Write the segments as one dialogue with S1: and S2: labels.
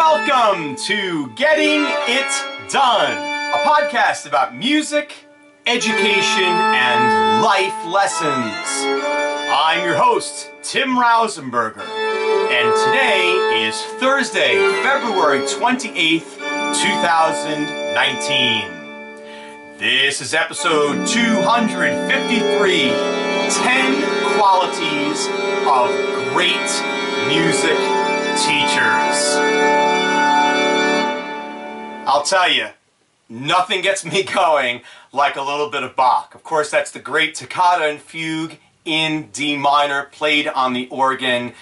S1: Welcome to Getting It Done, a podcast about music, education, and life lessons. I'm your host, Tim Rausenberger, and today is Thursday, February 28th, 2019. This is episode 253, 10 Qualities of Great Music Teachers. I'll tell you, nothing gets me going like a little bit of Bach. Of course, that's the great toccata and fugue in D minor, played on the organ,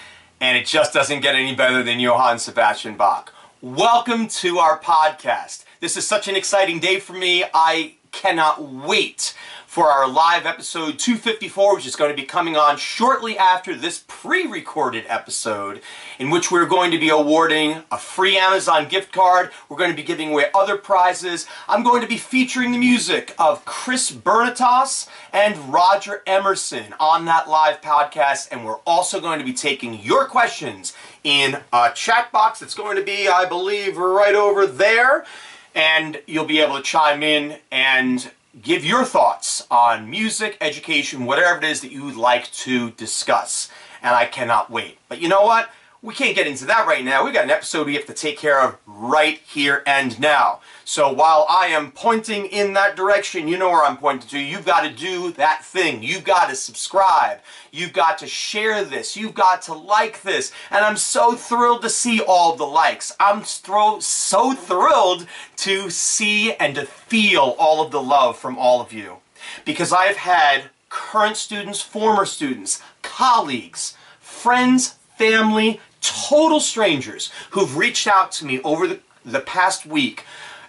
S1: and it just doesn't get any better than Johann Sebastian Bach. Welcome to our podcast. This is such an exciting day for me. I cannot wait for our live episode 254, which is going to be coming on shortly after this pre-recorded episode, in which we're going to be awarding a free Amazon gift card. We're going to be giving away other prizes. I'm going to be featuring the music of Chris Bernatas and Roger Emerson on that live podcast, and we're also going to be taking your questions in a chat box that's going to be, I believe, right over there, and you'll be able to chime in and give your thoughts on music, education, whatever it is that you would like to discuss. And I cannot wait. But you know what? We can't get into that right now. We've got an episode we have to take care of right here and now. So while I am pointing in that direction, you know where I'm pointing to. You've got to do that thing. You've got to subscribe. You've got to share this. You've got to like this. And I'm so thrilled to see all the likes. I'm so thrilled to see and to feel all of the love from all of you. Because I've had current students, former students, colleagues, friends, family, total strangers who've reached out to me over the past week.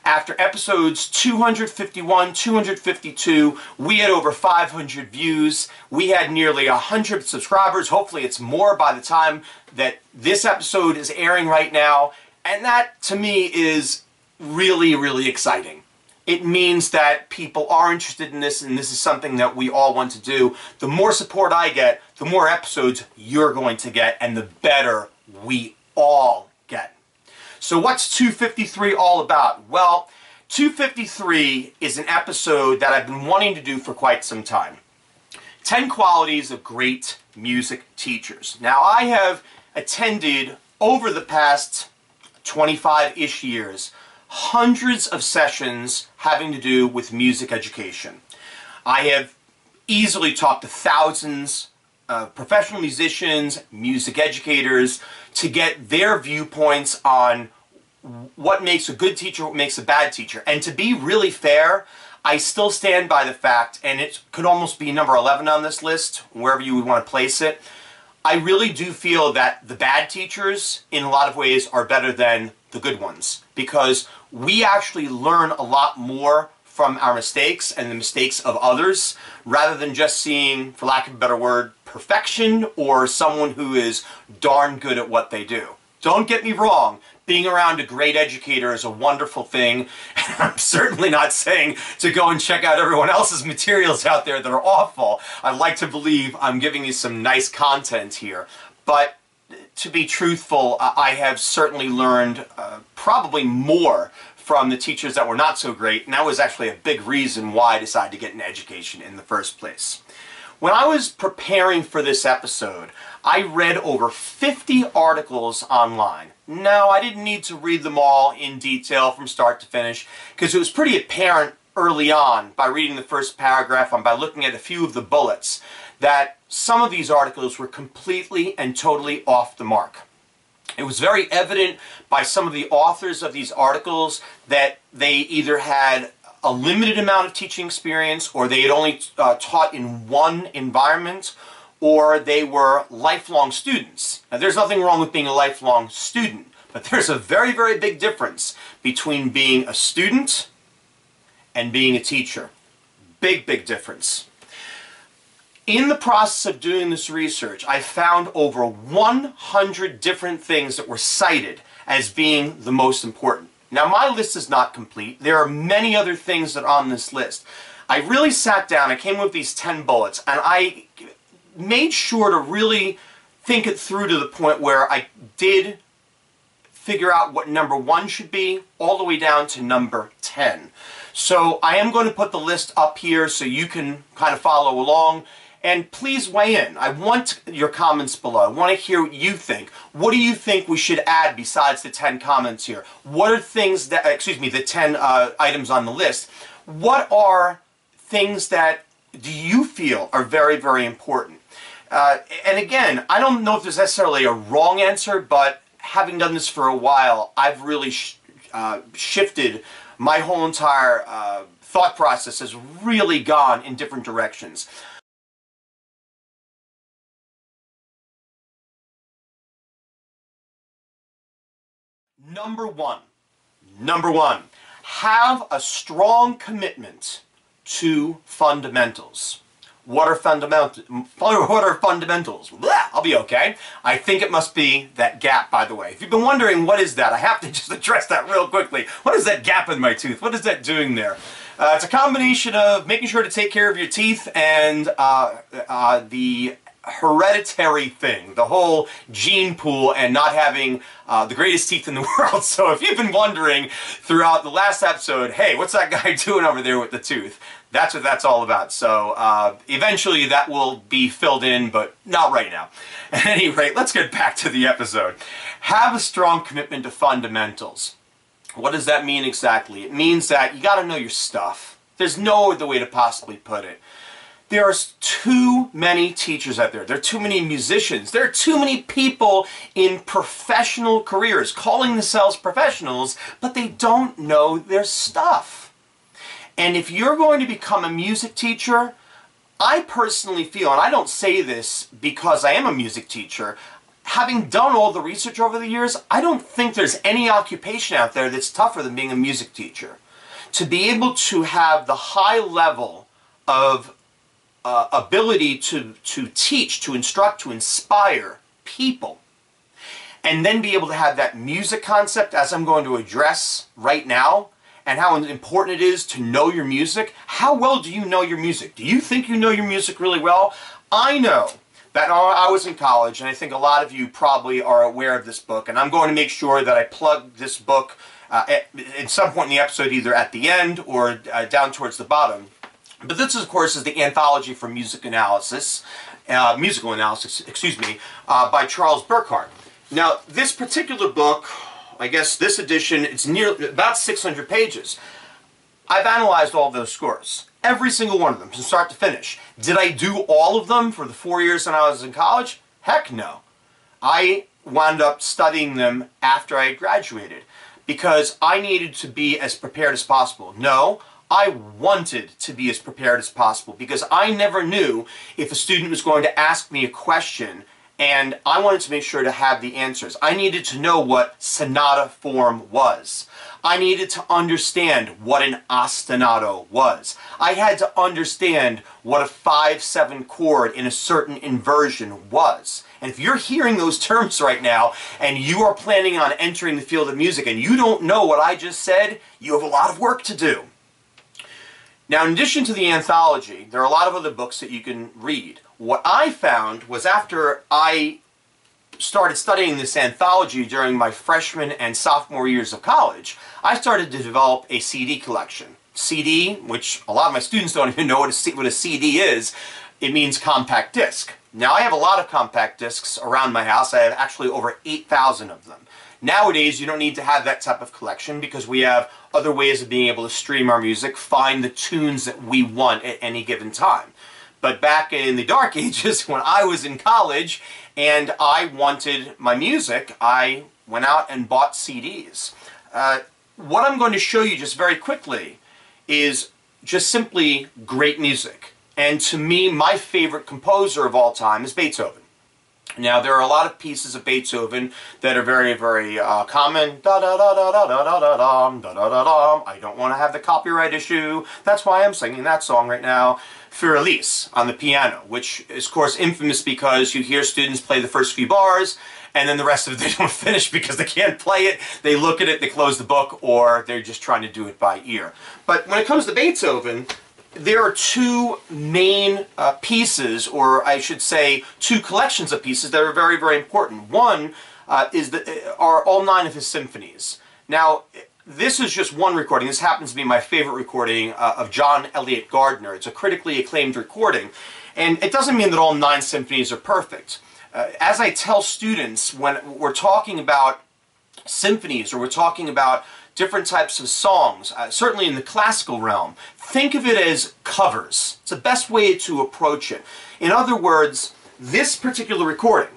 S1: After episodes 251, 252, we had over 500 views. We had nearly 100 subscribers. Hopefully it's more by the time that this episode is airing right now. And that, to me, is really, really exciting. It means that people are interested in this, and this is something that we all want to do. The more support I get, the more episodes you're going to get, and the better we all get. So what's 253 all about? Well, 253 is an episode that I've been wanting to do for quite some time. 10 Qualities of Great Music Teachers. Now, I have attended, over the past 25-ish years, hundreds of sessions having to do with music education. I have easily talked to thousands of professional musicians, music educators, to get their viewpoints on what makes a good teacher, what makes a bad teacher. And to be really fair, I still stand by the fact, and it could almost be number 11 on this list, wherever you would want to place it, I really do feel that the bad teachers, in a lot of ways, are better than the good ones, because we actually learn a lot more from our mistakes and the mistakes of others, rather than just seeing, for lack of a better word, perfection or someone who is darn good at what they do. Don't get me wrong, being around a great educator is a wonderful thing, and I'm certainly not saying to go and check out everyone else's materials out there that are awful. I'd like to believe I'm giving you some nice content here, but to be truthful, I have certainly learned probably more from the teachers that were not so great, and that was actually a big reason why I decided to get an education in the first place. When I was preparing for this episode, I read over 50 articles online. Now, I didn't need to read them all in detail from start to finish, because it was pretty apparent early on, by reading the first paragraph and by looking at a few of the bullets, that some of these articles were completely and totally off the mark. It was very evident by some of the authors of these articles that they either had a limited amount of teaching experience, or they had only taught in one environment, or they were lifelong students. Now, there's nothing wrong with being a lifelong student, but there's a very, very big difference between being a student and being a teacher. Big, big difference. In the process of doing this research, I found over 100 different things that were cited as being the most important. Now, my list is not complete. There are many other things that are on this list. I really sat down, I came with these 10 bullets, and I made sure to really think it through to the point where I did figure out what number 1 should be, all the way down to number 10. So I am going to put the list up here so you can kind of follow along. And please weigh in. I want your comments below. I want to hear what you think. What do you think we should add besides the 10 comments here? What are things that, the 10 items on the list? What are things that do you feel are very, very important? And again, I don't know if there's necessarily a wrong answer, but having done this for a while, I've really shifted my whole entire thought process has really gone in different directions. Number one, have a strong commitment to fundamentals. What are fundamentals? Blah, I'll be okay. I think it must be that gap, by the way. If you've been wondering what is that, I have to just address that real quickly. What is that gap in my tooth? What is that doing there? It's a combination of making sure to take care of your teeth and the hereditary thing, the whole gene pool, and not having the greatest teeth in the world. So if you've been wondering throughout the last episode, hey, what's that guy doing over there with the tooth? That's what that's all about. So eventually that will be filled in, but not right now. At any rate, let's get back to the episode. Have a strong commitment to fundamentals. What does that mean exactly? It means that you got to know your stuff. There's no other way to possibly put it. There are too many teachers out there. There are too many musicians. There are too many people in professional careers calling themselves professionals, but they don't know their stuff. And if you're going to become a music teacher, I personally feel, and I don't say this because I am a music teacher, having done all the research over the years, I don't think there's any occupation out there that's tougher than being a music teacher. To be able to have the high level of ability to teach, to instruct, to inspire people, and then be able to have that music concept, as I'm going to address right now, and how important it is to know your music. How well do you know your music? Do you think you know your music really well? I know that I was in college, and I think a lot of you probably are aware of this book, and I'm going to make sure that I plug this book at some point in the episode, either at the end or down towards the bottom. But this, of course, is the Anthology for Musical Analysis, by Charles Burkhart. Now, this particular book, I guess this edition, it's about 600 pages. I've analyzed all those scores, every single one of them, from start to finish. Did I do all of them for the 4 years that I was in college? Heck no. I wound up studying them after I graduated because I needed to be as prepared as possible. No, I wanted to be as prepared as possible because I never knew if a student was going to ask me a question, and I wanted to make sure to have the answers. I needed to know what sonata form was. I needed to understand what an ostinato was. I had to understand what a 5/7 chord in a certain inversion was. And if you're hearing those terms right now and you are planning on entering the field of music and you don't know what I just said, you have a lot of work to do. Now, in addition to the anthology, there are a lot of other books that you can read. What I found was after I started studying this anthology during my freshman and sophomore years of college, I started to develop a CD collection. CD, which a lot of my students don't even know what a CD is, it means compact disc. Now, I have a lot of compact discs around my house. I have actually over 8,000 of them. Nowadays, you don't need to have that type of collection because we have other ways of being able to stream our music, find the tunes that we want at any given time. But back in the dark ages, when I was in college and I wanted my music, I went out and bought CDs. What I'm going to show you just very quickly is just simply great music. And to me, my favorite composer of all time is Beethoven. Now, there are a lot of pieces of Beethoven that are very, very common. Da-da-da-da-da-da-da-dum, da-da-da-dum. I don't want to have the copyright issue. That's why I'm singing that song right now. Für Elise on the piano, which is, of course, infamous because you hear students play the first few bars, and then the rest of it they don't finish because they can't play it. They look at it, they close the book, or they're just trying to do it by ear. But when it comes to Beethoven, there are two main pieces, or I should say two collections of pieces that are very, very important. One are all 9 of his symphonies. Now, this is just one recording. This happens to be my favorite recording of John Eliot Gardner. It's a critically acclaimed recording, and it doesn't mean that all 9 symphonies are perfect. As I tell students, when we're talking about symphonies or we're talking about different types of songs, certainly in the classical realm, think of it as covers. It's the best way to approach it. In other words, this particular recording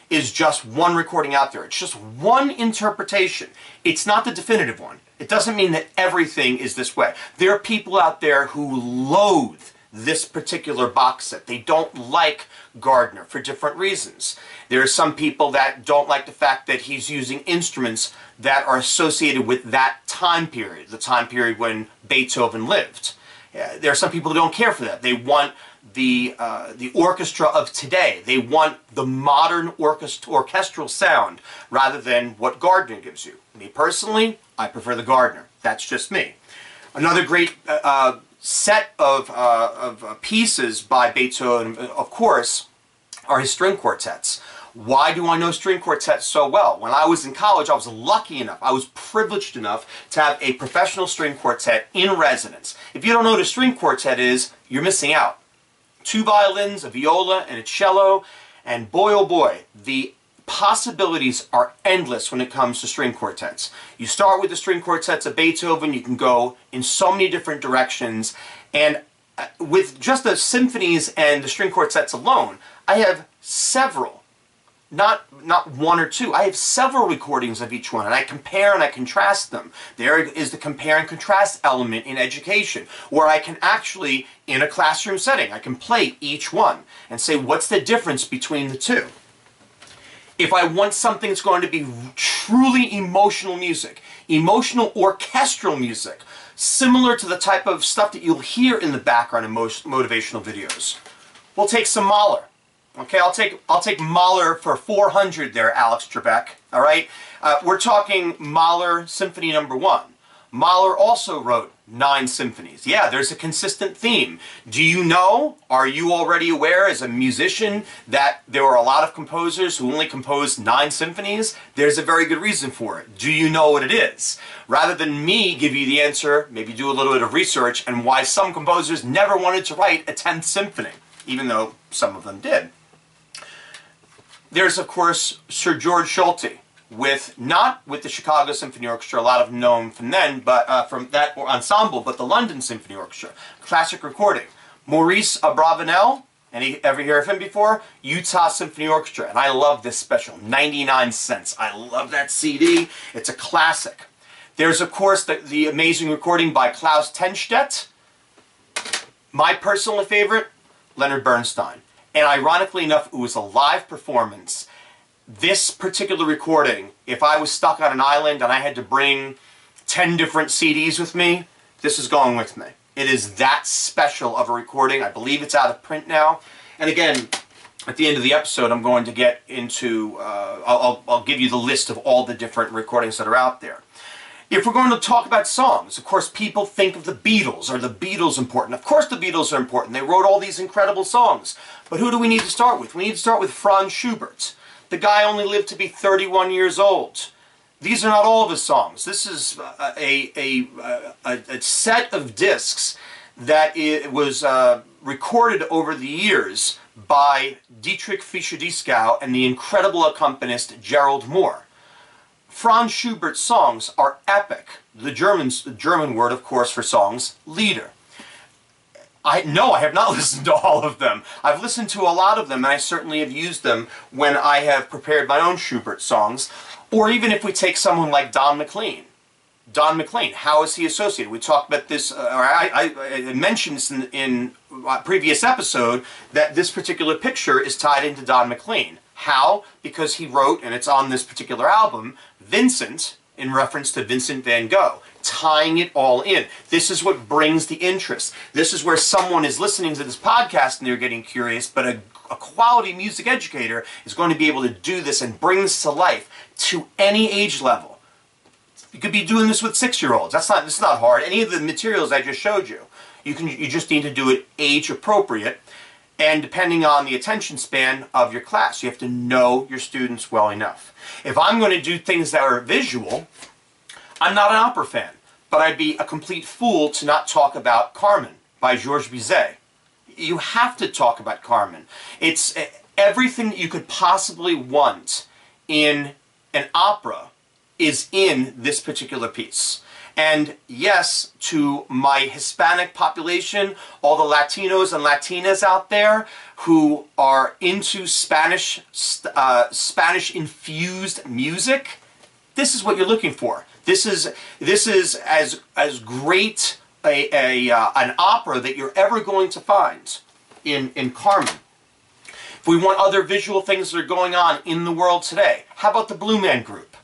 S1: is just one recording out there. It's just one interpretation. It's not the definitive one. It doesn't mean that everything is this way. There are people out there who loathe this particular box set. They don't like Gardner for different reasons. There are some people that don't like the fact that he's using instruments that are associated with that time period, the time period when Beethoven lived. There are some people who don't care for that. They want the orchestra of today. They want the modern orchestral sound rather than what Gardner gives you. Me personally, I prefer the Gardner. That's just me. Another great set of pieces by Beethoven, of course, are his string quartets. Why do I know string quartets so well? When I was in college, I was lucky enough, I was privileged enough to have a professional string quartet in residence. If you don't know what a string quartet is, you're missing out. 2 violins, a viola, and a cello, and boy oh boy, the possibilities are endless when it comes to string quartets. You start with the string quartets of Beethoven, you can go in so many different directions, and with just the symphonies and the string quartets alone, I have several, not 1 or 2, I have several recordings of each one, and I compare and I contrast them. There is the compare and contrast element in education, where I can actually, in a classroom setting, I can play each one and say, what's the difference between the 2? If I want something that's going to be truly emotional music, emotional orchestral music, similar to the type of stuff that you'll hear in the background in most motivational videos, we'll take some Mahler. Okay, I'll take Mahler for 400 there, Alex Trebek. All right, we're talking Mahler Symphony No. 1. Mahler also wrote 9 symphonies. Yeah, there's a consistent theme. Do you know, are you already aware as a musician that there were a lot of composers who only composed 9 symphonies? There's a very good reason for it. Do you know what it is? Rather than me give you the answer, maybe do a little bit of research and why some composers never wanted to write a 10th symphony, even though some of them did. There's, of course, Sir George Solti, not with the Chicago Symphony Orchestra, a lot of them known from then, but from that ensemble, but the London Symphony Orchestra, classic recording. Maurice Abravanel, ever hear of him before? Utah Symphony Orchestra, and I love this special, 99 cents. I love that CD. It's a classic. There's, of course, the amazing recording by Klaus Tenstedt. My personal favorite, Leonard Bernstein. And ironically enough, it was a live performance. This particular recording, if I was stuck on an island and I had to bring 10 different CDs with me, this is going with me. It is that special of a recording. I believe it's out of print now. And again, at the end of the episode, I'm going to get into, I'll give you the list of all the different recordings that are out there. If we're going to talk about songs, of course, people think of the Beatles. Are the Beatles important? Of course the Beatles are important. They wrote all these incredible songs. But who do we need to start with? We need to start with Franz Schubert. The guy only lived to be 31 years old. These are not all of his songs. This is a set of discs that it was recorded over the years by Dietrich Fischer-Dieskau and the incredible accompanist Gerald Moore. Franz Schubert's songs are epic. The German word, of course, for songs, Lieder. No, I have not listened to all of them. I've listened to a lot of them, and I certainly have used them when I have prepared my own Schubert songs. Or even if we take someone like Don McLean. Don McLean, how is he associated? We talked about this, or I mentioned this in a previous episode, that this particular picture is tied into Don McLean. How? Because he wrote, and it's on this particular album, Vincent, in reference to Vincent van Gogh, tying it all in. This is what brings the interest. This is where someone is listening to this podcast and they're getting curious, but a quality music educator is going to be able to do this and bring this to life to any age level. You could be doing this with 6-year-olds. This is not hard. Any of the materials I just showed you, you just need to do it age appropriate. and depending on the attention span of your class. You have to know your students well enough. If I'm going to do things that are visual, I'm not an opera fan, but I'd be a complete fool to not talk about Carmen by Georges Bizet. You have to talk about Carmen. It's everything that you could possibly want in an opera is in this particular piece. And yes, to my Hispanic population, all the Latinos and Latinas out there who are into Spanish-infused music, this is what you're looking for. This is as great an opera that you're ever going to find in Carmen. If we want other visual things that are going on in the world today, how about the Blue Man Group?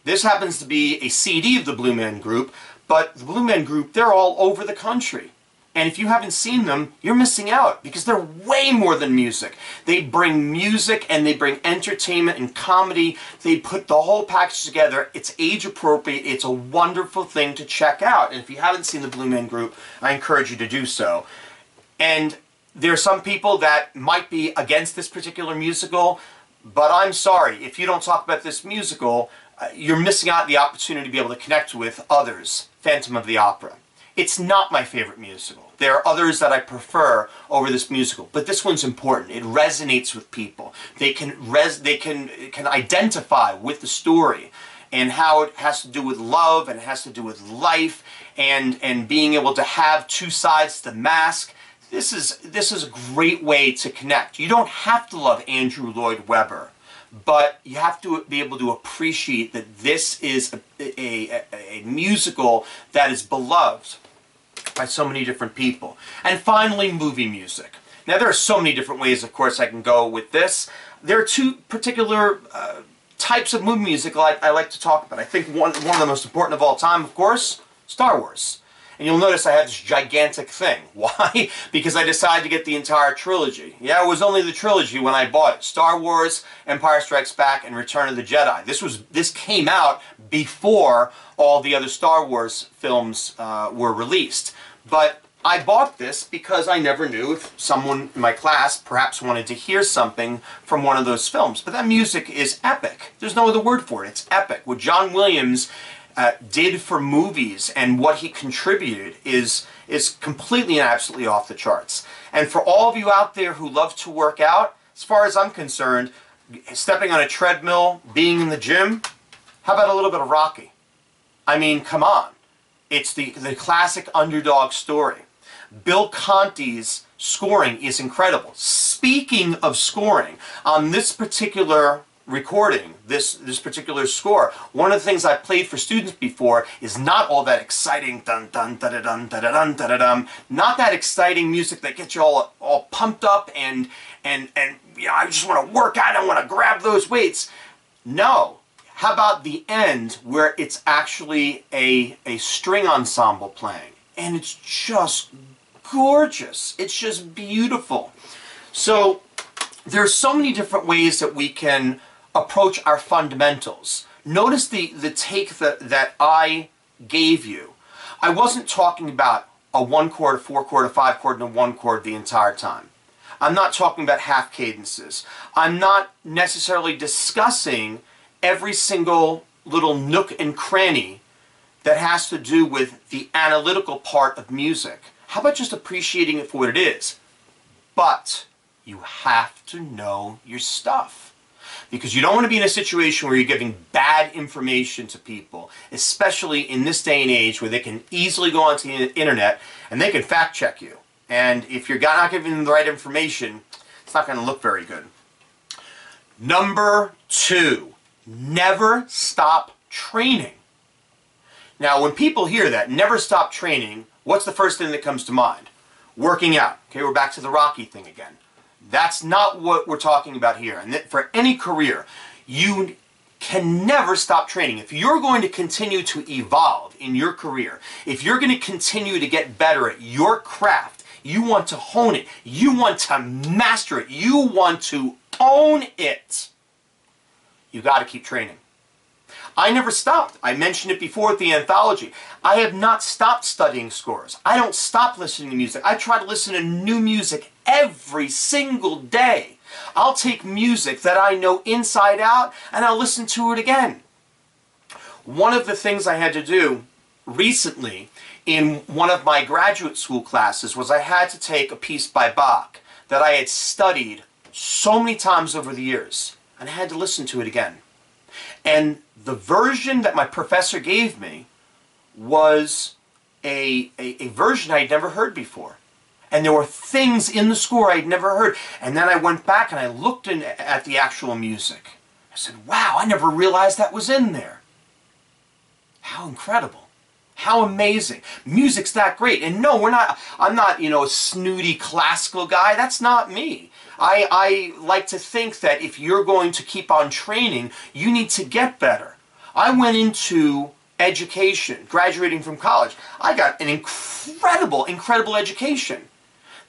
S1: This happens to be a CD of the Blue Man Group, but the Blue Man Group, they're all over the country. And if you haven't seen them, you're missing out because they're way more than music. They bring music and they bring entertainment and comedy. They put the whole package together. It's age appropriate. It's a wonderful thing to check out. And if you haven't seen the Blue Man Group, I encourage you to do so. And there are some people that might be against this particular musical, but I'm sorry, if you don't talk about this musical, you're missing out on the opportunity to be able to connect with others. Phantom of the Opera. It's not my favorite musical. There are others that I prefer over this musical, but this one's important. It resonates with people. They can identify with the story and how it has to do with love and it has to do with life and being able to have two sides to the mask. This is a great way to connect. You don't have to love Andrew Lloyd Webber, but you have to be able to appreciate that this is a musical that is beloved by so many different people. And finally, movie music. Now, there are so many different ways, of course, I can go with this. There are two particular types of movie music I like to talk about. I think one of the most important of all time, of course, Star Wars. And you'll notice I have this gigantic thing. Why? Because I decided to get the entire trilogy. Yeah, it was only the trilogy when I bought it. Star Wars, Empire Strikes Back, and Return of the Jedi. This came out before all the other Star Wars films were released. But I bought this because I never knew if someone in my class perhaps wanted to hear something from one of those films. But that music is epic. There's no other word for it. It's epic. What John Williams did for movies and what he contributed is completely and absolutely off the charts. And for all of you out there who love to work out, as far as I'm concerned, stepping on a treadmill, being in the gym, how about a little bit of Rocky? I mean, come on. It's the classic underdog story. Bill Conti's scoring is incredible. Speaking of scoring, on this particular recording, this particular score, one of the things I've played for students before is not all that exciting dun dun da da dun da da dun da da dum, not that exciting music that gets you all pumped up and you know, I just want to work out, I want to grab those weights. No. How about the end where it's actually a string ensemble playing and it's just gorgeous. It's just beautiful. So there's so many different ways that we can approach our fundamentals. Notice the take that I gave you. I wasn't talking about a 1 chord, a 4 chord, a 5 chord, and a 1 chord the entire time. I'm not talking about half cadences. I'm not necessarily discussing every single little nook and cranny that has to do with the analytical part of music. How about just appreciating it for what it is? But you have to know your stuff. Because you don't want to be in a situation where you're giving bad information to people, especially in this day and age where they can easily go onto the internet and they can fact check you. And if you're not giving them the right information, it's not going to look very good. Number 2, never stop training. Now, when people hear that, never stop training, what's the first thing that comes to mind? Working out. Okay, we're back to the Rocky thing again. That's not what we're talking about here. And for any career, you can never stop training. If you're going to continue to evolve in your career, if you're going to continue to get better at your craft, you want to hone it, you want to master it, you want to own it, you got to keep training. I never stopped. I mentioned it before at the anthology. I have not stopped studying scores. I don't stop listening to music. I try to listen to new music every single day. I'll take music that I know inside out and I'll listen to it again. One of the things I had to do recently in one of my graduate school classes was I had to take a piece by Bach that I had studied so many times over the years, and I had to listen to it again. And the version that my professor gave me was a version I'd never heard before. And there were things in the score I'd never heard. And then I went back and I looked at the actual music. I said, wow, I never realized that was in there. How incredible. How amazing. Music's that great. And no, I'm not, a snooty classical guy. That's not me. I like to think that if you're going to keep on training, you need to get better. I went into education, graduating from college. I got an incredible education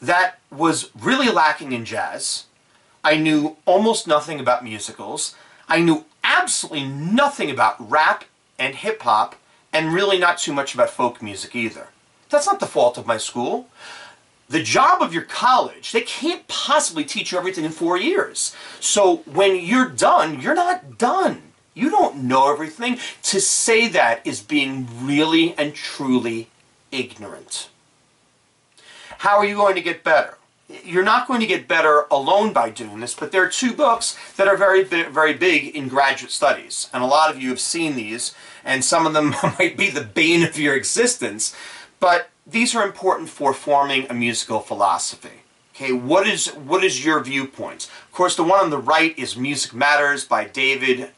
S1: that was really lacking in jazz. I knew almost nothing about musicals. I knew absolutely nothing about rap and hip-hop, and really not too much about folk music either. That's not the fault of my school. The job of your college, they can't possibly teach you everything in 4 years. So when you're done, you're not done. You don't know everything. To say that is being really and truly ignorant. How are you going to get better? You're not going to get better alone by doing this, but there are 2 books that are very big in graduate studies. And a lot of you have seen these, and some of them might be the bane of your existence. But these are important for forming a musical philosophy. Okay, what is your viewpoint? Of course, the one on the right is Music Matters by David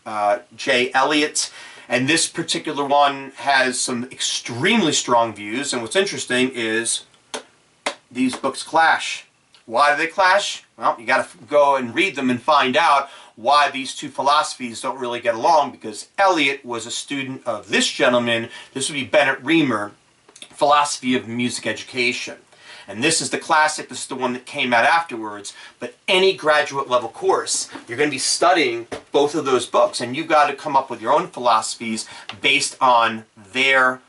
S1: J. Elliott. And this particular one has some extremely strong views. And what's interesting is these books clash. Why do they clash? Well, you got to go and read them and find out why these 2 philosophies don't really get along, because Eliot was a student of this gentleman. This would be Bennett Reamer, Philosophy of Music Education. And this is the classic. This is the one that came out afterwards. But any graduate level course, you're going to be studying both of those books, and you've got to come up with your own philosophies based on their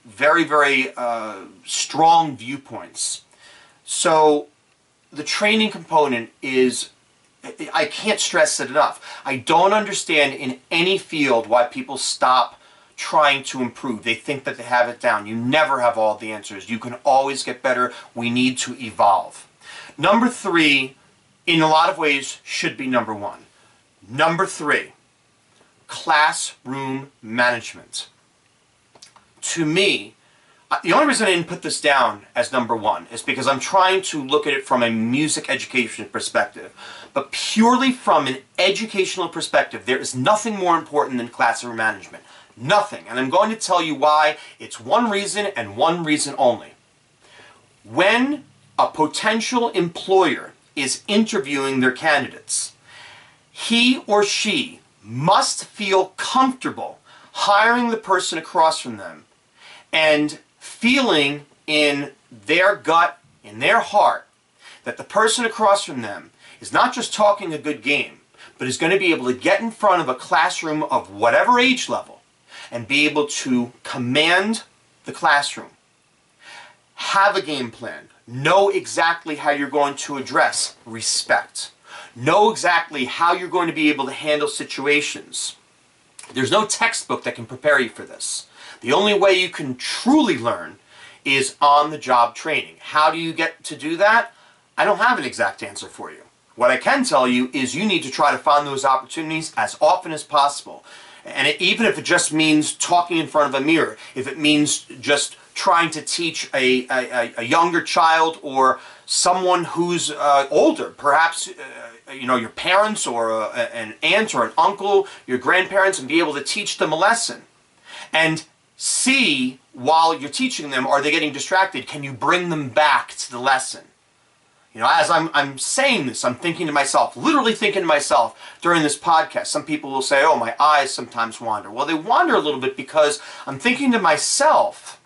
S1: very strong viewpoints. So the training component is, I can't stress it enough. I don't understand in any field why people stop trying to improve. They think that they have it down. You never have all the answers. You can always get better. We need to evolve. Number 3, in a lot of ways, should be number 1. Number 3, classroom management. To me, the only reason I didn't put this down as number 1 is because I'm trying to look at it from a music education perspective. But purely from an educational perspective, there is nothing more important than classroom management. Nothing. And I'm going to tell you why. It's one reason and one reason only. When a potential employer is interviewing their candidates, he or she must feel comfortable hiring the person across from them and feeling in their gut, in their heart, that the person across from them is not just talking a good game, but is going to be able to get in front of a classroom of whatever age level and be able to command the classroom. Have a game plan. Know exactly how you're going to address respect. Know exactly how you're going to be able to handle situations. There's no textbook that can prepare you for this. The only way you can truly learn is on-the-job training. How do you get to do that? I don't have an exact answer for you. What I can tell you is you need to try to find those opportunities as often as possible. And even if it just means talking in front of a mirror, if it means just trying to teach a younger child or someone who's older, perhaps your parents or an aunt or an uncle, your grandparents, and be able to teach them a lesson. And see, while you're teaching them, are they getting distracted? Can you bring them back to the lesson? As I'm saying this, I'm thinking to myself, literally thinking to myself during this podcast. Some people will say, oh, my eyes sometimes wander. Well, they wander a little bit because I'm thinking to myself,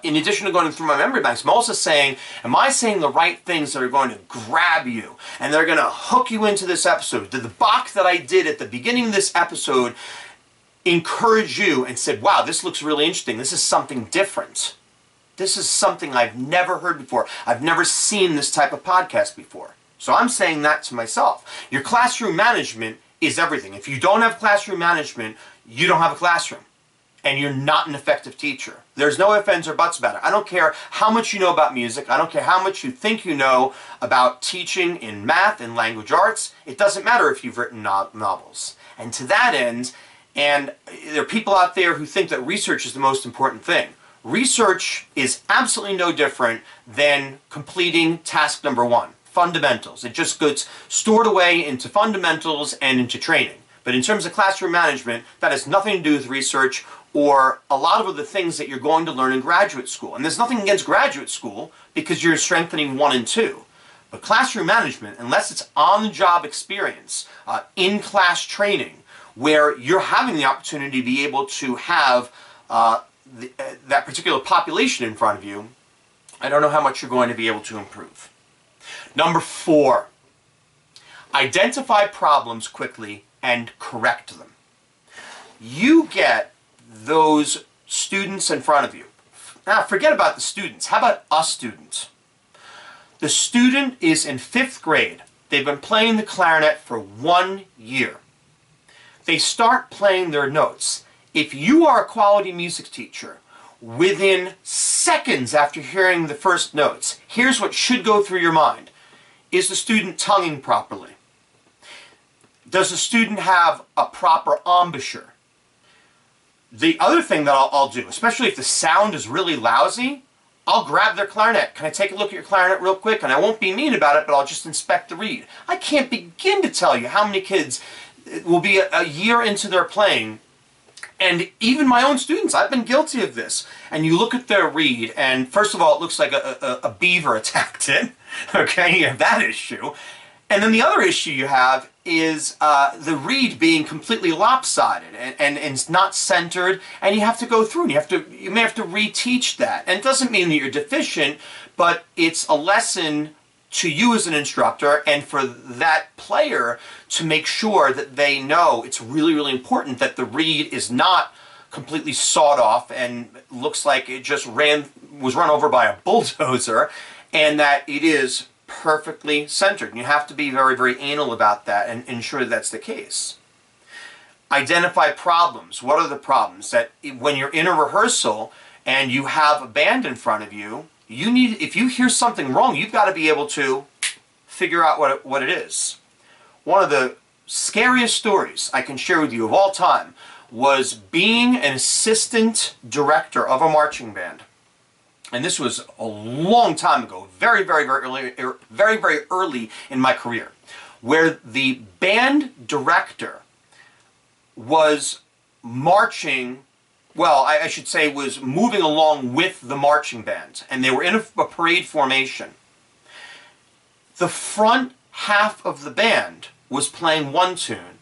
S1: in addition to going through my memory banks, I'm also saying, am I saying the right things that are going to grab you and they're going to hook you into this episode? The Bach that I did at the beginning of this episode, encouraged you and said, wow, this looks really interesting. This is something different. This is something I've never heard before. I've never seen this type of podcast before. So I'm saying that to myself. Your classroom management is everything. If you don't have classroom management, you don't have a classroom. And you're not an effective teacher. There's no ifs, ands, or buts about it. I don't care how much you know about music. I don't care how much you think you know about teaching in math and language arts. It doesn't matter if you've written novels. And to that end, and there are people out there who think that research is the most important thing. Research is absolutely no different than completing task number 1, fundamentals. It just gets stored away into fundamentals and into training. But in terms of classroom management, that has nothing to do with research or a lot of the things that you're going to learn in graduate school. And there's nothing against graduate school because you're strengthening 1 and 2. But classroom management, unless it's on-the-job experience, in-class training, where you're having the opportunity to be able to have that particular population in front of you, I don't know how much you're going to be able to improve. Number 4, identify problems quickly and correct them. You get those students in front of you. Now, forget about the students. How about a student? The student is in 5th grade. They've been playing the clarinet for 1 year. They start playing their notes. If you are a quality music teacher, within seconds after hearing the first notes, here's what should go through your mind. Is the student tonguing properly? Does the student have a proper embouchure? The other thing that I'll do, especially if the sound is really lousy, I'll grab their clarinet. Can I take a look at your clarinet real quick? And I won't be mean about it, but I'll just inspect the reed. I can't begin to tell you how many kids will be a year into their playing, and even my own students, I've been guilty of this. And you look at their reed, and first of all, it looks like a beaver attacked it. Okay, you have that issue. And then the other issue you have is the reed being completely lopsided and it's not centered, and you have to go through and you may have to reteach that. And it doesn't mean that you're deficient, but it's a lesson to you as an instructor and for that player to make sure that they know it's really, really important that the reed is not completely sawed off and looks like it just was run over by a bulldozer, and that it is perfectly centered. And you have to be very, very anal about that and ensure that that's the case. Identify problems. What are the problems? That when you're in a rehearsal and you have a band in front of you, if you hear something wrong, you've got to be able to figure out what it is. One of the scariest stories I can share with you of all time was being an assistant director of a marching band. And this was a long time ago, very, very, very early in my career, where the band director was marching, well, I should say was moving along with the marching band, and they were in a parade formation. The front half of the band was playing one tune,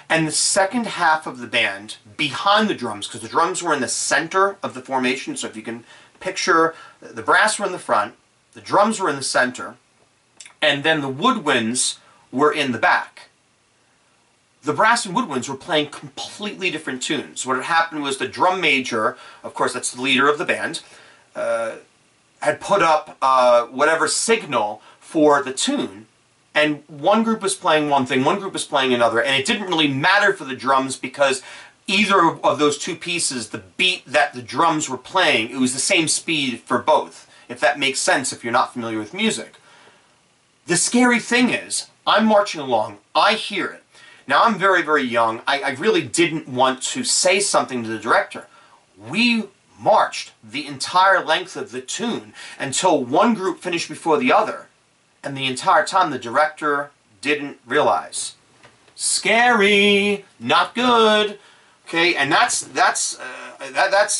S1: and the second half of the band, behind the drums, because the drums were in the center of the formation, so if you can picture, the brass were in the front, the drums were in the center, and then the woodwinds were in the back. The brass and woodwinds were playing completely different tunes. What had happened was the drum major, of course that's the leader of the band, had put up whatever signal for the tune, and one group was playing one thing, one group was playing another, and it didn't really matter for the drums because either of those two pieces, the beat that the drums were playing, it was the same speed for both, if that makes sense if you're not familiar with music. The scary thing is, I'm marching along, I hear it. Now I'm very, very young, I really didn't want to say something to the director. We marched the entire length of the tune until one group finished before the other, and the entire time the director didn't realize. Scary, not good. Okay, and that's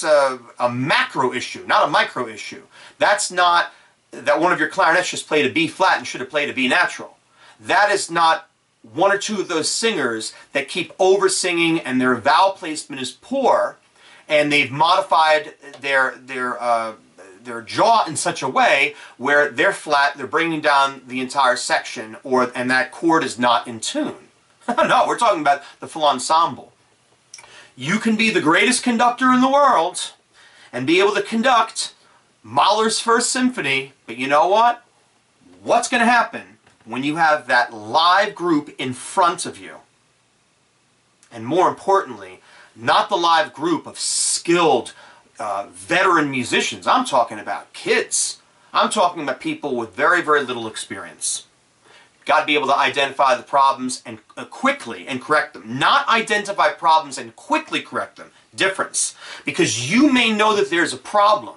S1: a macro issue, not a micro issue. That's not that one of your clarinets just played a B flat and should have played a B natural. That is not one or two of those singers that keep over singing and their vowel placement is poor, and they've modified their jaw in such a way where they're flat, they're bringing down the entire section, and that chord is not in tune. No, we're talking about the full ensemble. You can be the greatest conductor in the world and be able to conduct Mahler's First Symphony, but you know what? What's going to happen when you have that live group in front of you? And more importantly, not the live group of skilled veteran musicians. I'm talking about kids. I'm talking about people with very, very little experience. Got to be able to identify the problems and quickly and correct them. Not identify problems and quickly correct them. Difference. Because you may know that there's a problem,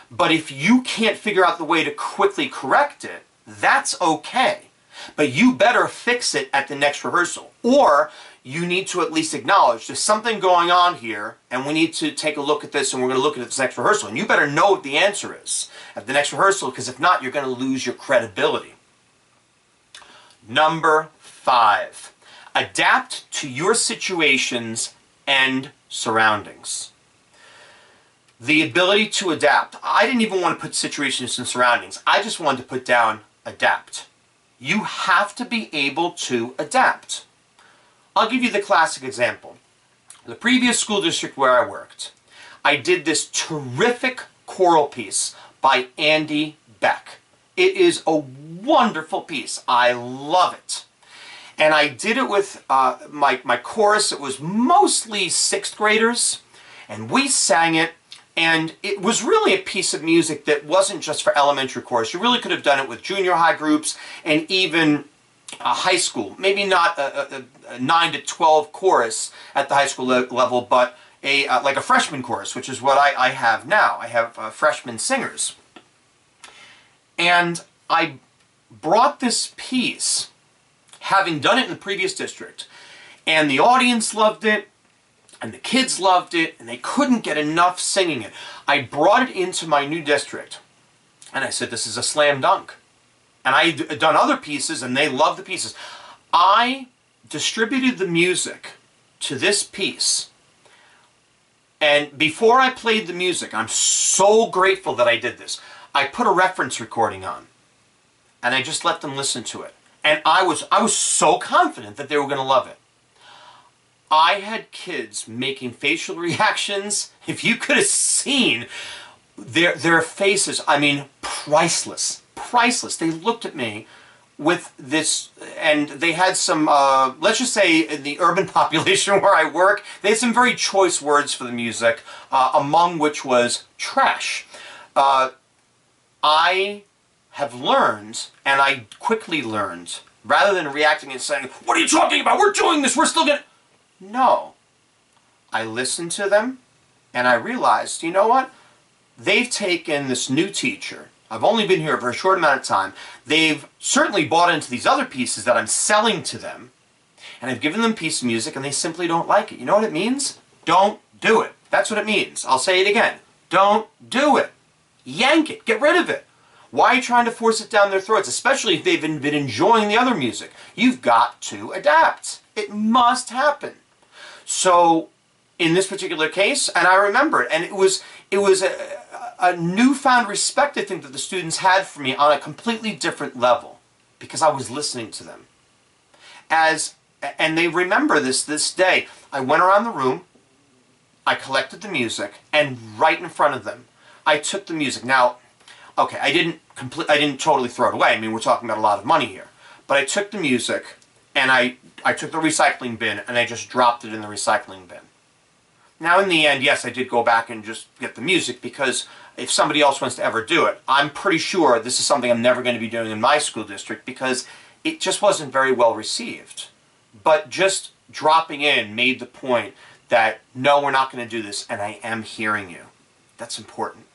S1: but if you can't figure out the way to quickly correct it, that's okay. But you better fix it at the next rehearsal. Or you need to at least acknowledge there's something going on here and we need to take a look at this and we're going to look at this next rehearsal. And you better know what the answer is at the next rehearsal, because if not, you're going to lose your credibility. Number 5, adapt to your situations and surroundings. The ability to adapt. I didn't even want to put situations and surroundings. I just wanted to put down adapt. You have to be able to adapt. I'll give you the classic example. The previous school district where I worked, I did this terrific choral piece by Andy Beck. It is a wonderful piece. I love it. And I did it with my chorus. It was mostly 6th graders, and we sang it. And it was really a piece of music that wasn't just for elementary chorus. You really could have done it with junior high groups and even high school. Maybe not a 9 to 12 chorus at the high school level, but like a freshman chorus, which is what I have now. I have freshman singers. And I brought this piece, having done it in the previous district, and the audience loved it, and the kids loved it, and they couldn't get enough singing it. I brought it into my new district, and I said, this is a slam dunk. And I had done other pieces, and they loved the pieces. I distributed the music to this piece, and before I played the music, I'm so grateful that I did this, I put a reference recording on, and I just let them listen to it. And I was so confident that they were going to love it. I had kids making facial reactions. If you could have seen their faces, I mean, priceless. Priceless. They looked at me with this, and they had some, let's just say in the urban population where I work, they had some very choice words for the music, among which was trash. I have learned, and I quickly learned, rather than reacting and saying, what are you talking about? We're doing this. We're still going to... No. I listened to them, and I realized, you know what? They've taken this new teacher. I've only been here for a short amount of time. They've certainly bought into these other pieces that I'm selling to them, and I've given them a piece of music, and they simply don't like it. You know what it means? Don't do it. That's what it means. I'll say it again. Don't do it. Yank it. Get rid of it. Why are you trying to force it down their throats, especially if they've been enjoying the other music? You've got to adapt. It must happen. So, in this particular case, and I remember it, and it was a newfound respect, I think, that the students had for me on a completely different level, because I was listening to them. And they remember this day. I went around the room, I collected the music, and right in front of them, I took the music. Now, okay, I didn't totally throw it away. I mean, we're talking about a lot of money here. But I took the music, and I took the recycling bin, and I just dropped it in the recycling bin. Now, in the end, yes, I did go back and just get the music, because if somebody else wants to ever do it, I'm pretty sure this is something I'm never going to be doing in my school district, because it just wasn't very well received. But just dropping in made the point that, no, we're not going to do this, and I am hearing you. That's important.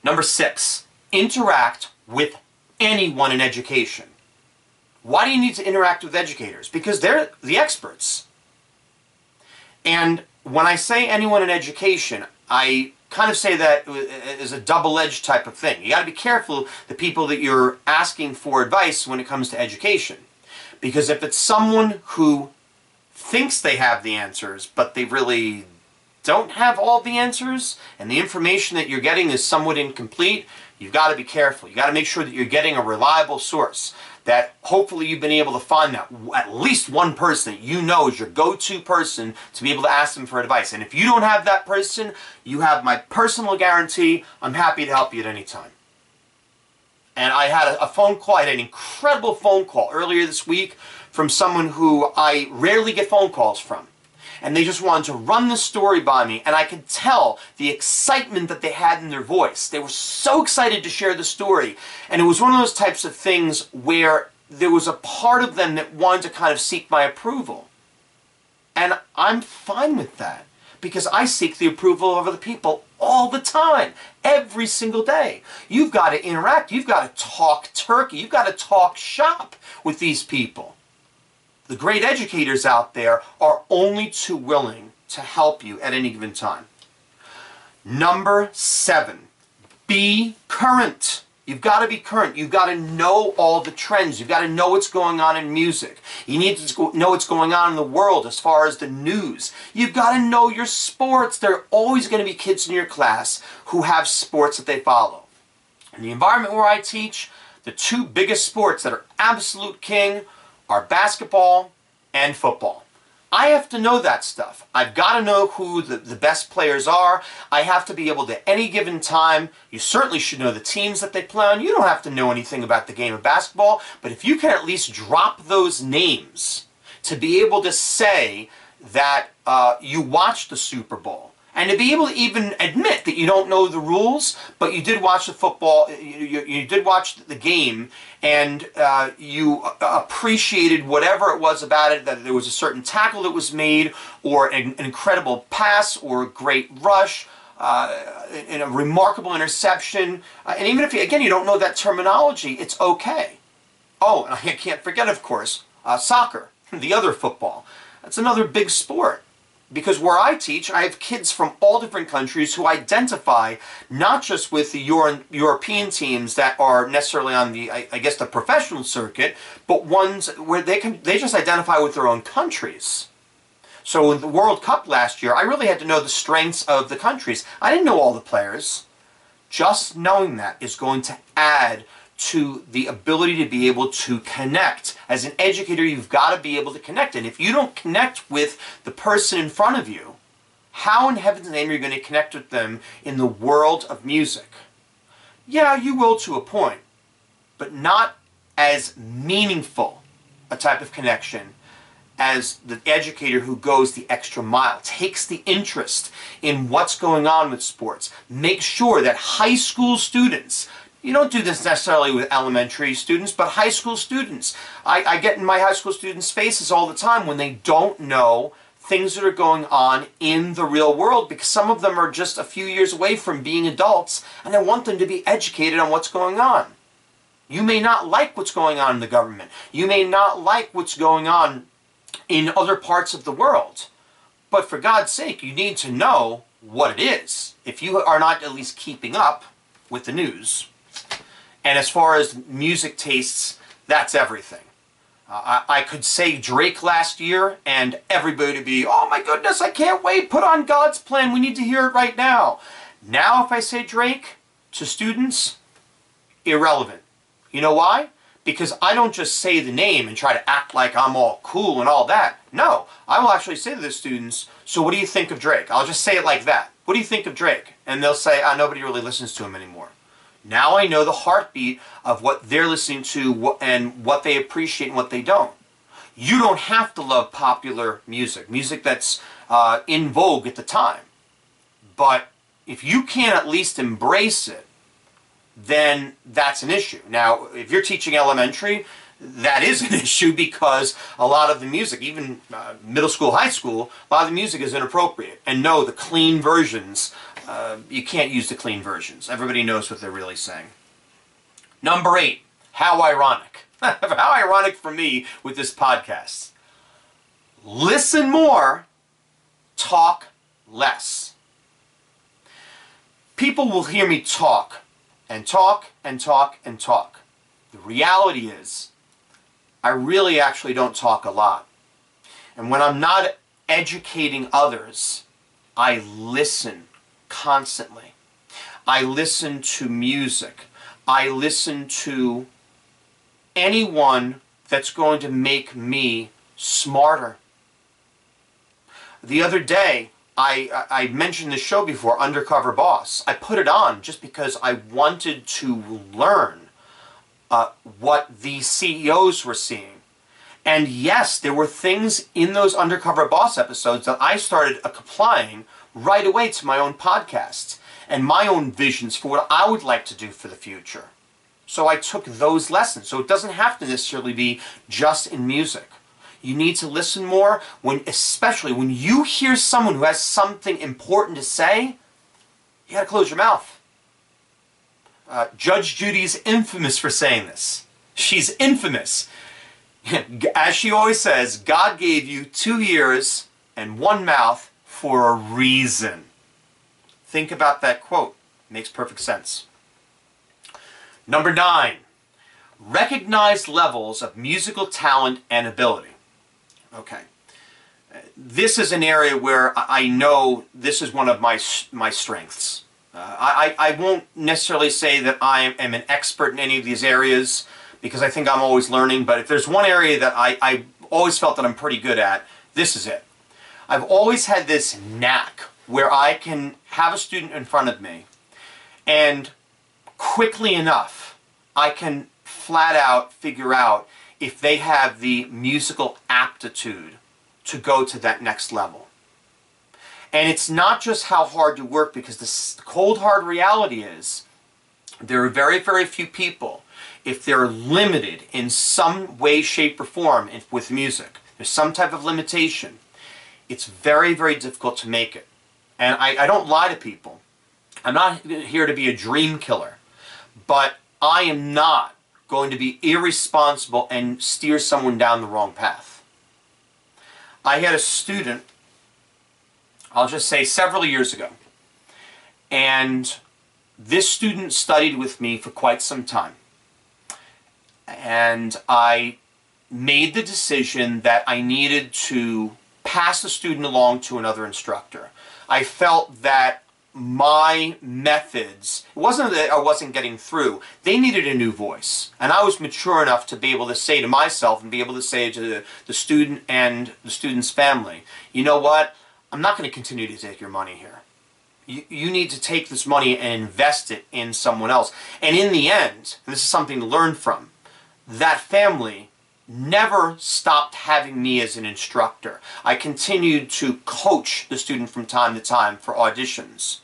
S1: Number 6, interact with anyone in education. Why do you need to interact with educators? Because they're the experts. And when I say anyone in education, I kind of say that as a double-edged type of thing. You got to be careful the people that you're asking for advice when it comes to education. Because if it's someone who thinks they have the answers, but they really don't have all the answers, and the information that you're getting is somewhat incomplete, you've got to be careful. You've got to make sure that you're getting a reliable source, that hopefully you've been able to find that at least one person that you know is your go-to person to be able to ask them for advice. And if you don't have that person, you have my personal guarantee. I'm happy to help you at any time. And I had a phone call, I had an incredible phone call earlier this week from someone who I rarely get phone calls from. And they just wanted to run the story by me, and I could tell the excitement that they had in their voice. They were so excited to share the story. And it was one of those types of things where there was a part of them that wanted to kind of seek my approval. And I'm fine with that, because I seek the approval of other people all the time, every single day. You've got to interact. You've got to talk turkey. You've got to talk shop with these people. The great educators out there are only too willing to help you at any given time. Number 7, be current. You've got to be current. You've got to know all the trends. You've got to know what's going on in music. You need to know what's going on in the world as far as the news. You've got to know your sports. There are always going to be kids in your class who have sports that they follow. In the environment where I teach, the 2 biggest sports that are absolute king are basketball and football. I have to know that stuff. I've got to know who the best players are. I have to be able to, at any given time, you certainly should know the teams that they play on. You don't have to know anything about the game of basketball, but if you can at least drop those names to be able to say that you watched the Super Bowl, and to be able to even admit that you don't know the rules, but you did watch the football, you did watch the game, and you appreciated whatever it was about it, that there was a certain tackle that was made, or an incredible pass, or a great rush, and a remarkable interception. And even if, again, you don't know that terminology, it's okay. Oh, and I can't forget, of course, soccer, the other football. That's another big sport. Because where I teach, I have kids from all different countries who identify not just with the European teams that are necessarily on the, I guess, the professional circuit, but ones where they just identify with their own countries. So in the World Cup last year, I really had to know the strengths of the countries. I didn't know all the players. Just knowing that is going to add to the ability to be able to connect. As an educator, you've got to be able to connect. And if you don't connect with the person in front of you, how in heaven's name are you going to connect with them in the world of music? Yeah, you will to a point, but not as meaningful a type of connection as the educator who goes the extra mile, takes the interest in what's going on with sports, makes sure that high school students, you don't do this necessarily with elementary students, but high school students. I get in my high school students' faces all the time when they don't know things that are going on in the real world, because some of them are just a few years away from being adults, and I want them to be educated on what's going on. You may not like what's going on in the government. You may not like what's going on in other parts of the world. But for God's sake, you need to know what it is, if you are not at least keeping up with the news. And as far as music tastes, that's everything. I could say Drake last year, and everybody would be, oh my goodness, I can't wait, put on God's Plan, we need to hear it right now. Now if I say Drake to students, irrelevant. You know why? Because I don't just say the name and try to act like I'm all cool and all that. No, I will actually say to the students, so what do you think of Drake? I'll just say it like that. What do you think of Drake? And they'll say, nobody really listens to him anymore. Now I know the heartbeat of what they're listening to and what they appreciate and what they don't. You don't have to love popular music, music that's in vogue at the time. But if you can't at least embrace it, then that's an issue. Now, if you're teaching elementary, that is an issue, because a lot of the music, even middle school, high school, a lot of the music is inappropriate. And no, the clean versions, you can't use the clean versions. Everybody knows what they're really saying. Number 8, how ironic. How ironic for me with this podcast. Listen more, talk less. People will hear me talk and talk and talk and talk. The reality is, I really actually don't talk a lot. And when I'm not educating others, I listen constantly. I listen to music. I listen to anyone that's going to make me smarter. The other day, I mentioned this show before, Undercover Boss. I put it on just because I wanted to learn what the CEOs were seeing. And yes, there were things in those Undercover Boss episodes that I started applying right away to my own podcasts and my own visions for what I would like to do for the future. So I took those lessons. So it doesn't have to necessarily be just in music. You need to listen more, especially when you hear someone who has something important to say, you gotta close your mouth. Judge Judy's infamous for saying this. She's infamous. As she always says, God gave you 2 ears and 1 mouth for a reason. Think about that quote. It makes perfect sense. Number 9, recognize levels of musical talent and ability. Okay. This is an area where I know this is one of my strengths. I won't necessarily say that I am an expert in any of these areas, because I think I'm always learning, but if there's one area that I always felt that I'm pretty good at, this is it. I've always had this knack where I can have a student in front of me, and quickly enough, I can flat out figure out if they have the musical aptitude to go to that next level. And it's not just how hard you work, because the cold hard reality is there are very, very few people, if they're limited in some way, shape, or form with music, there's some type of limitation, it's very, very difficult to make it. And I don't lie to people. I'm not here to be a dream killer, but I am not going to be irresponsible and steer someone down the wrong path. I had a student, I'll just say several years ago, and this student studied with me for quite some time. And I made the decision that I needed to pass the student along to another instructor. I felt that my methods, it wasn't that I wasn't getting through, they needed a new voice. And I was mature enough to be able to say to myself and be able to say to the student and the student's family, you know what, I'm not going to continue to take your money here. You need to take this money and invest it in someone else. And in the end, and this is something to learn from, that family never stopped having me as an instructor. I continued to coach the student from time to time for auditions.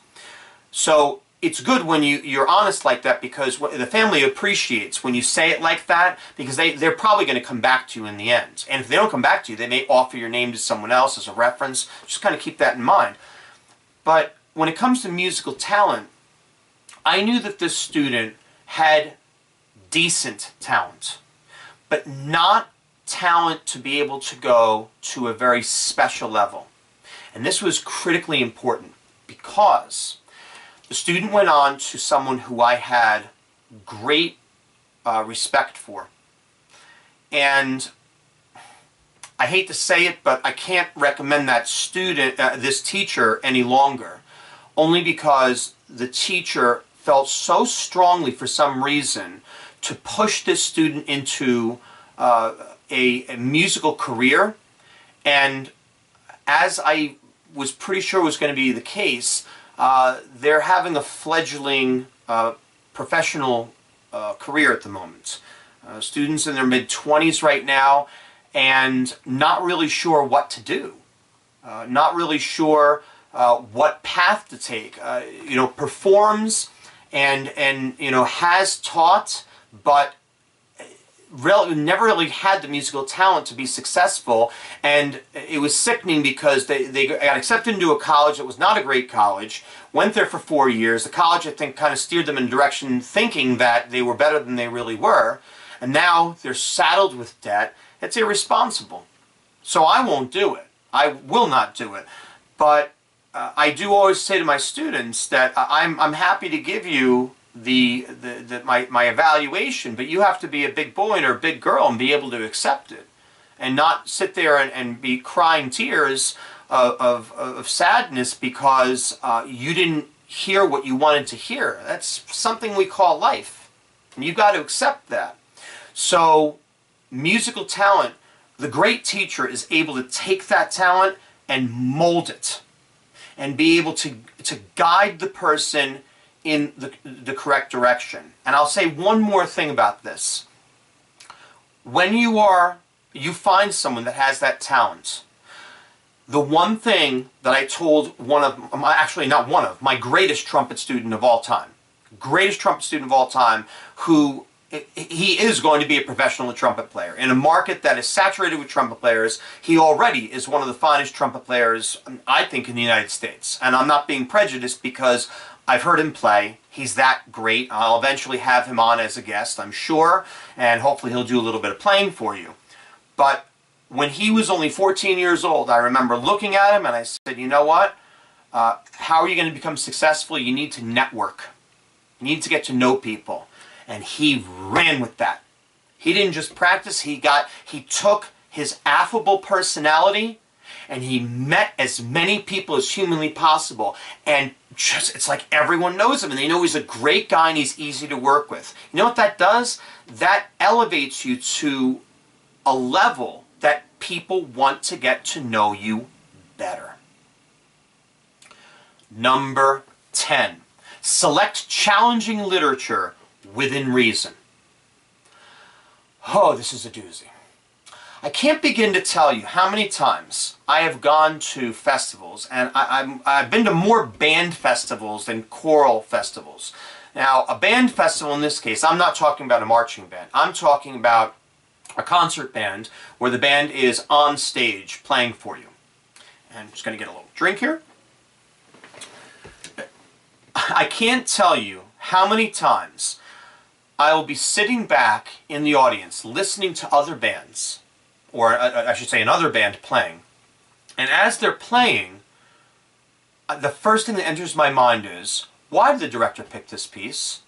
S1: So it's good when you're honest like that, because the family appreciates when you say it like that, because they're probably going to come back to you in the end. And if they don't come back to you, they may offer your name to someone else as a reference. Just kind of keep that in mind. But when it comes to musical talent, I knew that this student had decent talent, but not talent to be able to go to a very special level. And this was critically important, because the student went on to someone who I had great respect for. And I hate to say it, but I can't recommend that student, this teacher, any longer, only because the teacher felt so strongly for some reason to push this student into a musical career. And as I was pretty sure was going to be the case, they're having a fledgling professional career at the moment. Students in their mid-20s right now, and not really sure what to do. Not really sure what path to take. You know, performs and you know, has taught, but never really had the musical talent to be successful. And it was sickening, because they got accepted into a college that was not a great college, went there for 4 years. The college, I think, kind of steered them in a direction thinking that they were better than they really were, and now they're saddled with debt. It's irresponsible. So I won't do it. I will not do it. But I do always say to my students that I'm happy to give you my evaluation, but you have to be a big boy or a big girl and be able to accept it, and not sit there and be crying tears of sadness because you didn't hear what you wanted to hear. That's something we call life. And you've got to accept that. So musical talent, the great teacher is able to take that talent and mold it and be able to guide the person in the correct direction. And I'll say one more thing about this. When you find someone that has that talent, the one thing that I told my greatest trumpet student of all time, who he is going to be a professional trumpet player. In a market that is saturated with trumpet players, he already is one of the finest trumpet players, I think, in the United States. And I'm not being prejudiced because I've heard him play. He's that great. I'll eventually have him on as a guest, I'm sure, and hopefully he'll do a little bit of playing for you. But when he was only 14 years old, I remember looking at him and I said, you know what? How are you going to become successful? You need to network. You need to get to know people. And he ran with that. He didn't just practice, he took his affable personality and he met as many people as humanly possible. And it's like everyone knows him and they know he's a great guy and he's easy to work with. You know what that does? That elevates you to a level that people want to get to know you better. Number 10. Select challenging literature within reason. Oh, this is a doozy. I can't begin to tell you how many times I have gone to festivals, and I've been to more band festivals than choral festivals. Now, a band festival in this case, I'm not talking about a marching band. I'm talking about a concert band where the band is on stage playing for you. And I'm just going to get a little drink here. I can't tell you how many times I will be sitting back in the audience listening to other bands, or I should say another band playing, and as they're playing, the first thing that enters my mind is, why did the director pick this piece?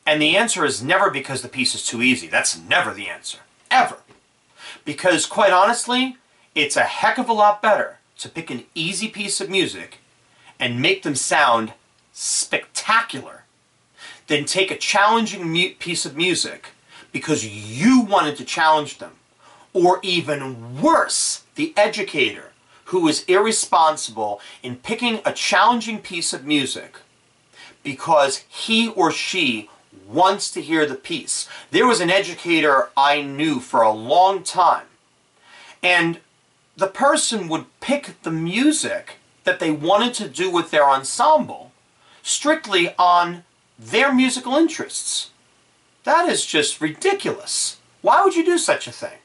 S1: And the answer is never because the piece is too easy. That's never the answer. Ever. Because quite honestly, it's a heck of a lot better to pick an easy piece of music and make them sound spectacular than take a challenging piece of music because you wanted to challenge them. Or even worse, the educator who is irresponsible in picking a challenging piece of music because he or she wants to hear the piece. There was an educator I knew for a long time, and the person would pick the music that they wanted to do with their ensemble strictly on their musical interests. That is just ridiculous. Why would you do such a thing?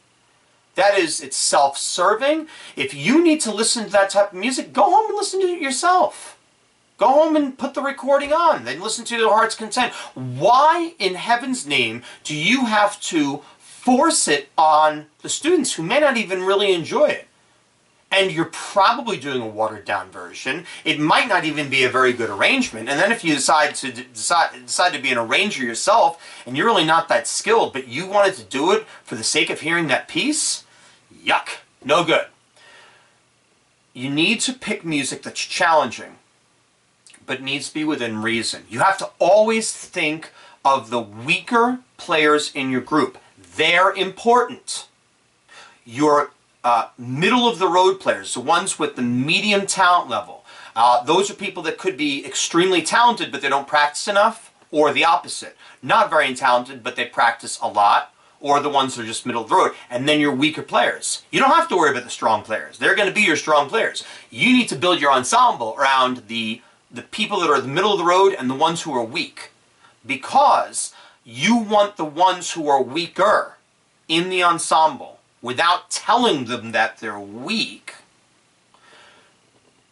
S1: It's self-serving. If you need to listen to that type of music, go home and listen to it yourself. Go home and put the recording on, then listen to your heart's content. Why in heaven's name do you have to force it on the students who may not even really enjoy it? And you're probably doing a watered-down version. It might not even be a very good arrangement. And then if you decide to be an arranger yourself, and you're really not that skilled, but you wanted to do it for the sake of hearing that piece, yuck, no good. You need to pick music that's challenging, but needs to be within reason. You have to always think of the weaker players in your group. They're important. Your middle-of-the-road players, the ones with the medium talent level, those are people that could be extremely talented, but they don't practice enough, or the opposite. Not very talented, but they practice a lot, or the ones that are just middle of the road. And then your weaker players. You don't have to worry about the strong players. They're going to be your strong players. You need to build your ensemble around the people that are the middle of the road and the ones who are weak. Because you want the ones who are weaker in the ensemble, without telling them that they're weak,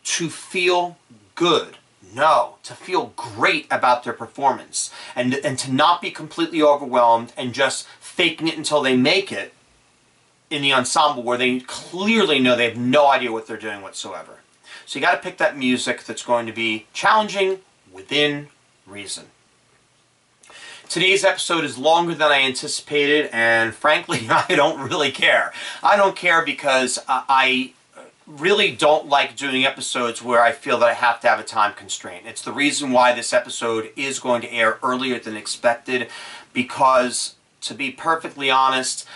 S1: to feel good. No, to feel great about their performance. And to not be completely overwhelmed and just faking it until they make it in the ensemble where they clearly know they have no idea what they're doing whatsoever. So you got to pick that music that's going to be challenging within reason. Today's episode is longer than I anticipated, and frankly, I don't really care. I don't care because I really don't like doing episodes where I feel that I have to have a time constraint. It's the reason why this episode is going to air earlier than expected, because to be perfectly honest,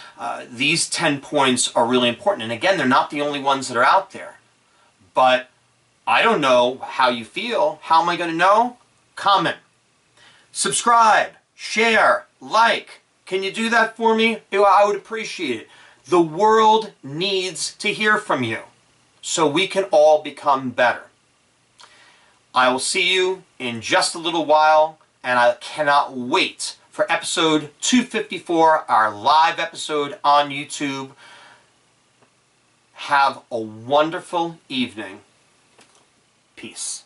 S1: these 10 points are really important. And again, they're not the only ones that are out there. But I don't know how you feel. How am I going to know? Comment, subscribe, share, like. Can you do that for me? I would appreciate it. The world needs to hear from you so we can all become better. I will see you in just a little while, and I cannot wait for episode 254, our live episode on YouTube. Have a wonderful evening. Peace.